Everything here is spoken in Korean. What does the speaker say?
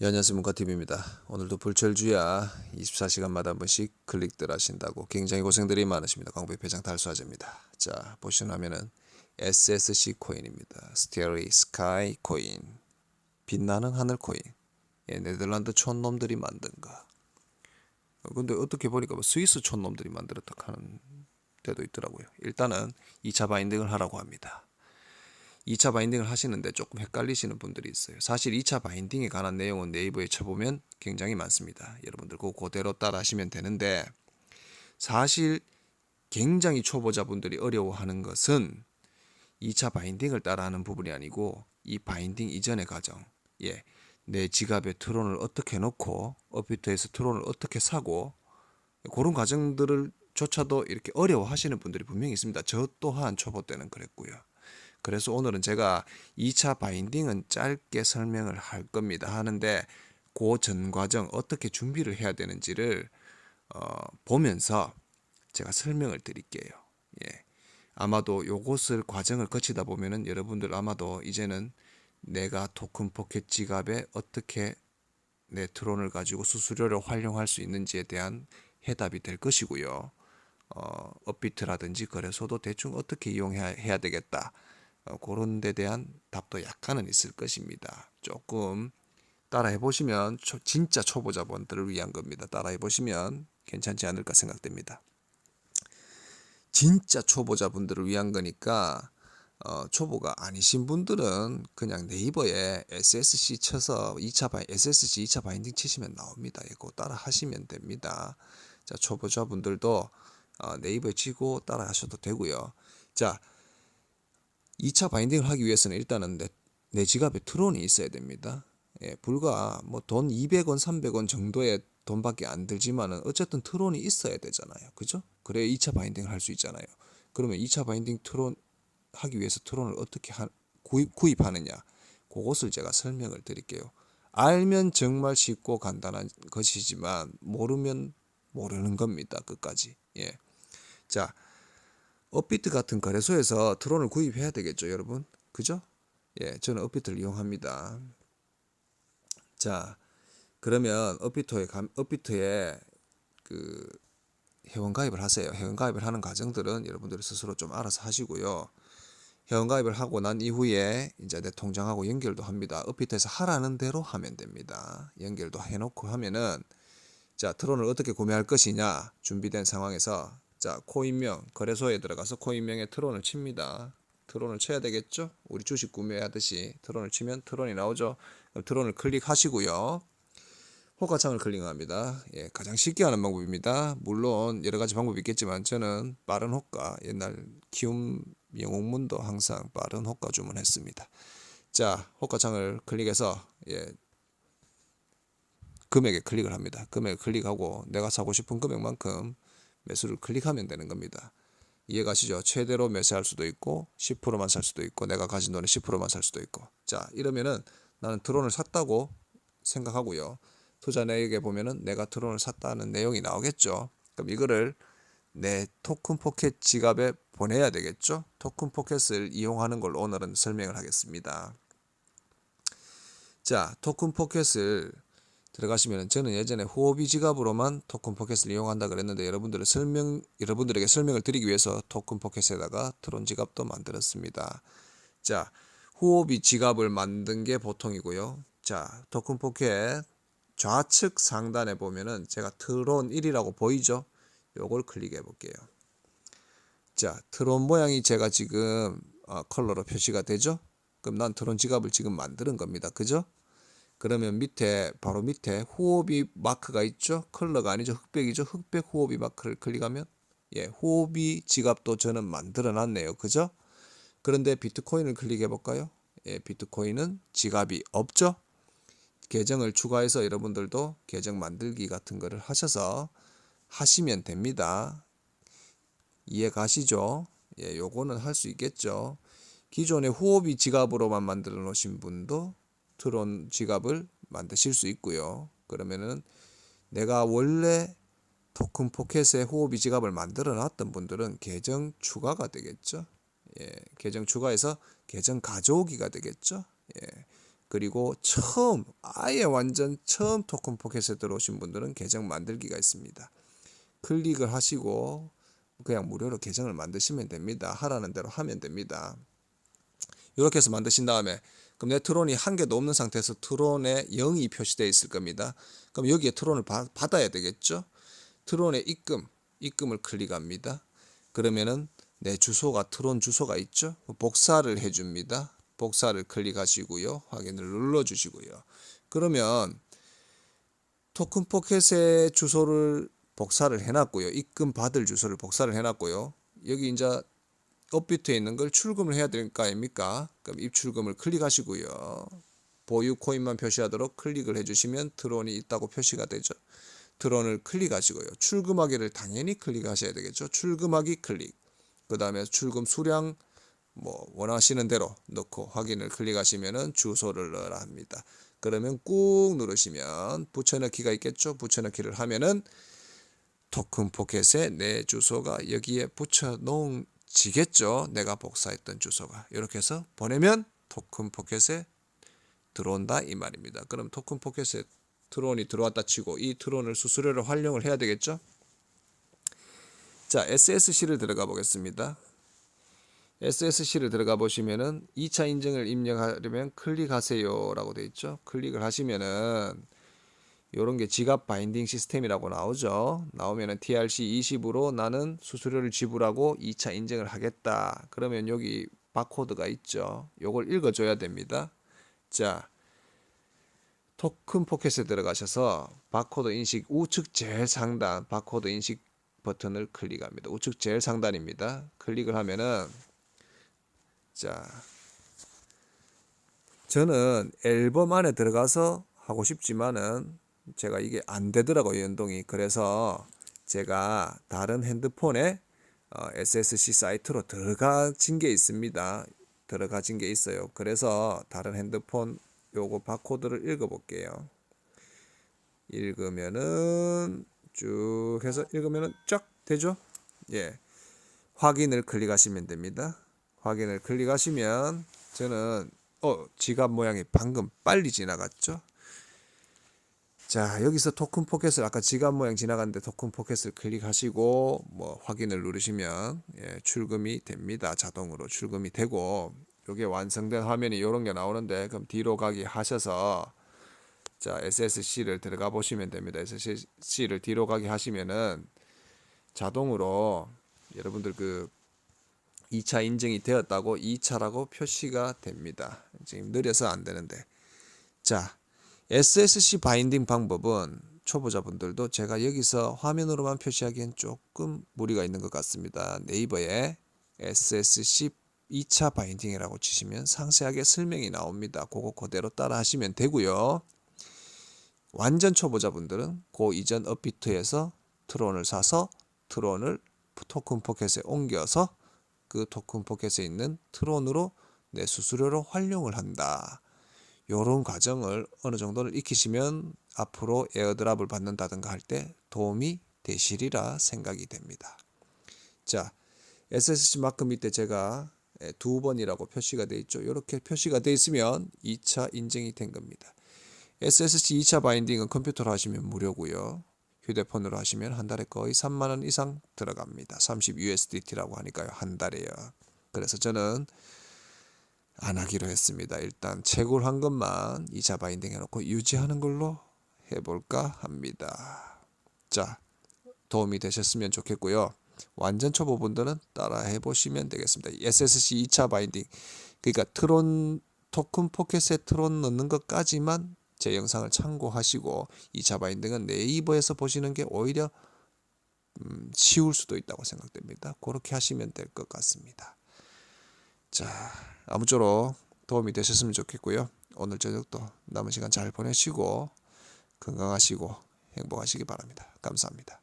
예, 안녕하세요. 문과TV입니다. 오늘도 불철주야 24시간마다 한 번씩 클릭들 하신다고 굉장히 고생들이 많으십니다. 광부의 회장 달수아재입니다. 자, 보시는 화면은 SSC 코인입니다. Starry Sky 코인, 빛나는 하늘 코인. 예, 네덜란드 촌놈들이 만든 거. 근데 어떻게 보니까 뭐 스위스 촌놈들이 만들었다 하는 데도 있더라고요. 일단은 2차 바인딩을 하라고 합니다. 2차 바인딩을 하시는데 조금 헷갈리시는 분들이 있어요. 사실 2차 바인딩에 관한 내용은 네이버에 쳐보면 굉장히 많습니다. 여러분들 그대로 따라 하시면 되는데, 사실 굉장히 초보자분들이 어려워하는 것은 2차 바인딩을 따라하는 부분이 아니고 이 바인딩 이전의 과정, 내 지갑에 트론을 어떻게 넣고 업비트에서 트론을 어떻게 사고, 그런 과정들을 조차도 이렇게 어려워하시는 분들이 분명히 있습니다. 저 또한 초보 때는 그랬고요. 그래서 오늘은 제가 2차 바인딩은 짧게 설명을 할 겁니다. 하는데 그 전 과정 어떻게 준비를 해야 되는지를 보면서 제가 설명을 드릴게요. 예. 아마도 요것을 과정을 거치다 보면은 여러분들 아마도 이제는 내가 토큰 포켓 지갑에 어떻게 내 트론을 가지고 수수료를 활용할 수 있는지에 대한 해답이 될 것이고요. 업비트라든지 거래소도 대충 어떻게 이용해야 되겠다. 그런 데 대한 답도 약간은 있을 것입니다. 조금 따라해 보시면 진짜 초보자분들을 위한 겁니다. 따라해 보시면 괜찮지 않을까 생각됩니다. 진짜 초보자분들을 위한 거니까 초보가 아니신 분들은 그냥 네이버에 SSC 쳐서 SSC 2차 바인딩 치시면 나옵니다. 이거 따라 하시면 됩니다. 자, 초보자분들도 네이버에 치고 따라 하셔도 되고요. 자, 2차 바인딩을 하기 위해서는 일단은 내 지갑에 트론이 있어야 됩니다. 예, 불과 뭐 돈 200원, 300원 정도의 돈밖에 안 들지만은 어쨌든 트론이 있어야 되잖아요. 그죠? 그래야 2차 바인딩을 할 수 있잖아요. 그러면 2차 바인딩 트론 하기 위해서 트론을 어떻게 구입하느냐? 그것을 제가 설명을 드릴게요. 알면 정말 쉽고 간단한 것이지만 모르면 모르는 겁니다. 끝까지. 예. 자, 업비트 같은 거래소에서 트론을 구입해야 되겠죠, 여러분? 그죠? 예, 저는 업비트를 이용합니다. 자, 그러면 업비트에 그 회원가입을 하세요. 회원가입을 하는 과정들은 여러분들이 스스로 좀 알아서 하시고요. 회원가입을 하고 난 이후에 이제 내 통장하고 연결도 합니다. 업비트에서 하라는 대로 하면 됩니다. 연결도 해놓고 하면은, 자, 트론을 어떻게 구매할 것이냐 준비된 상황에서, 자, 코인명 거래소에 들어가서 코인명에 트론을 칩니다. 트론을 쳐야 되겠죠? 우리 주식 구매하듯이 트론을 치면 트론이 나오죠. 그럼 트론을 클릭하시고요. 호가창을 클릭합니다. 예, 가장 쉽게 하는 방법입니다. 물론 여러 가지 방법이 있겠지만 저는 빠른 호가, 옛날 키움 영웅문도 항상 빠른 호가 주문했습니다. 자, 호가창을 클릭해서 금액에 클릭을 합니다. 금액을 클릭하고 내가 사고 싶은 금액만큼 매수를 클릭하면 되는 겁니다. 이해가시죠? 최대로 매수할 수도 있고 10%만 살 수도 있고 내가 가진 돈의 10%만 살 수도 있고. 자, 이러면은 나는 드론을 샀다고 생각하고요. 투자 내역에 보면은 내가 드론을 샀다는 내용이 나오겠죠. 그럼 이거를 내 토큰 포켓 지갑에 보내야 되겠죠. 토큰 포켓을 이용하는 걸 오늘은 설명을 하겠습니다. 자, 토큰 포켓을 들어가시면, 저는 예전에 후오비 지갑으로만 토큰 포켓을 이용한다 그랬는데 여러분들에게 설명을 드리기 위해서 토큰 포켓에다가 트론 지갑도 만들었습니다. 자, 후오비 지갑을 만든 게 보통이고요. 자, 토큰 포켓 좌측 상단에 보면은 제가 트론 1이라고 보이죠? 요걸 클릭해 볼게요. 자, 트론 모양이 제가 지금 컬러로 표시가 되죠? 그럼 난 트론 지갑을 지금 만드는 겁니다. 그죠? 그러면 바로 밑에 후오비 마크가 있죠? 컬러가 아니죠. 흑백이죠. 흑백 후오비 마크를 클릭하면, 예, 후오비 지갑도 저는 만들어 놨네요. 그죠? 그런데 비트코인을 클릭해 볼까요? 예, 비트코인은 지갑이 없죠? 계정을 추가해서 여러분들도 계정 만들기 같은 거를 하셔서 하시면 됩니다. 이해 가시죠? 예, 요거는 할 수 있겠죠. 기존의 후오비 지갑으로만 만들어 놓으신 분도 트론 지갑을 만드실 수 있고요. 그러면은 내가 원래 토큰 포켓에 후오비 지갑을 만들어 놨던 분들은 계정 추가가 되겠죠. 예, 계정 추가해서 계정 가져오기가 되겠죠. 예, 그리고 아예 완전 처음 토큰 포켓에 들어오신 분들은 계정 만들기가 있습니다. 클릭을 하시고 그냥 무료로 계정을 만드시면 됩니다. 하라는 대로 하면 됩니다. 이렇게 해서 만드신 다음에 그럼 내 트론이 한 개도 없는 상태에서 트론에 0이 표시되어 있을 겁니다. 그럼 여기에 트론을 받아야 되겠죠. 트론의 입금을 클릭합니다. 그러면은 내 주소가 트론 주소가 있죠. 복사를 해줍니다. 복사를 클릭하시고요. 확인을 눌러주시고요. 그러면 토큰 포켓의 주소를 복사를 해놨고요. 입금 받을 주소를 복사를 해놨고요. 여기 이제 업비트에 있는 걸 출금을 해야 될 거 아닙니까? 그럼 입출금을 클릭하시고요. 보유 코인만 표시하도록 클릭을 해주시면 트론이 있다고 표시가 되죠. 트론을 클릭하시고요. 출금하기를 당연히 클릭하셔야 되겠죠. 출금하기 클릭. 그 다음에 출금 수량 원하시는 대로 넣고 확인을 클릭하시면은 주소를 넣으라 합니다. 그러면 꾹 누르시면 붙여넣기가 있겠죠. 붙여넣기를 하면은 토큰 포켓에 내 주소가 여기에 붙여 놓지겠죠. 내가 복사했던 주소가. 이렇게 해서 보내면 토큰 포켓에 들어온다 이 말입니다. 그럼 토큰 포켓에 트론이 들어왔다 치고 이 트론을 수수료를 활용을 해야 되겠죠. 자, SSC를 들어가 보겠습니다. SSC를 들어가 보시면은 2차 인증을 입력하려면 클릭하세요 라고 되어 있죠. 클릭을 하시면은 요런 게 지갑 바인딩 시스템이라고 나오죠. 나오면은 TRC20으로 나는 수수료를 지불하고 2차 인증을 하겠다. 그러면 여기 바코드가 있죠. 요걸 읽어줘야 됩니다. 자, 토큰 포켓에 들어가셔서 바코드 인식 우측 제일 상단 바코드 인식 버튼을 클릭합니다. 우측 제일 상단입니다. 클릭을 하면은 자, 저는 앨범 안에 들어가서 하고 싶지만은 제가 이게 안 되더라고요, 연동이. 그래서 제가 다른 핸드폰에 SSC 사이트로 들어가진 게 있습니다. 들어가진 게 있어요. 그래서 다른 핸드폰 요거 바코드를 읽어 볼게요. 읽으면은 쭉 해서 읽으면은 쫙 되죠? 예. 확인을 클릭하시면 됩니다. 확인을 클릭하시면 저는 지갑 모양이 방금 빨리 지나갔죠? 자, 여기서 토큰 포켓을 아까 지갑 모양 지나갔는데 토큰 포켓을 클릭하시고 확인을 누르시면 출금이 됩니다. 자동으로 출금이 되고 요게 완성된 화면이 이런 게 나오는데 그럼 뒤로 가기 하셔서 자, SSC를 들어가 보시면 됩니다. SSC를 뒤로 가기 하시면은 자동으로 여러분들 그 2차 인증이 되었다고 2차라고 표시가 됩니다. 지금 느려서 안 되는데. 자, SSC 바인딩 방법은 초보자분들도 제가 여기서 화면으로만 표시하기엔 조금 무리가 있는 것 같습니다. 네이버에 SSC 2차 바인딩이라고 치시면 상세하게 설명이 나옵니다. 그거 그대로 따라 하시면 되고요. 완전 초보자분들은 그 이전 업비트에서 트론을 사서 트론을 토큰 포켓에 옮겨서 그 토큰 포켓에 있는 트론으로 내 수수료로 활용을 한다. 요런 과정을 어느 정도를 익히시면 앞으로 에어드랍을 받는다든가 할 때 도움이 되시리라 생각이 됩니다. 자, SSC 마크 밑에 제가 2번이라고 표시가 되어 있죠. 이렇게 표시가 되어 있으면 2차 인증이 된 겁니다. SSC 2차 바인딩은 컴퓨터로 하시면 무료고요. 휴대폰으로 하시면 한 달에 거의 3만원 이상 들어갑니다. 30USDT라고 하니까요. 한 달에요. 그래서 저는 안 하기로 했습니다. 일단 채굴한 것만 2차 바인딩 해놓고 유지하는 걸로 해볼까 합니다. 자, 도움이 되셨으면 좋겠고요. 완전 초보분들은 따라 해보시면 되겠습니다. SSC 2차 바인딩, 그러니까 트론 토큰 포켓에 트론 넣는 것까지만 제 영상을 참고하시고 2차 바인딩은 네이버에서 보시는 게 오히려 쉬울 수도 있다고 생각됩니다. 그렇게 하시면 될 것 같습니다. 자, 아무쪼록 도움이 되셨으면 좋겠고요. 오늘 저녁도 남은 시간 잘 보내시고 건강하시고 행복하시기 바랍니다. 감사합니다.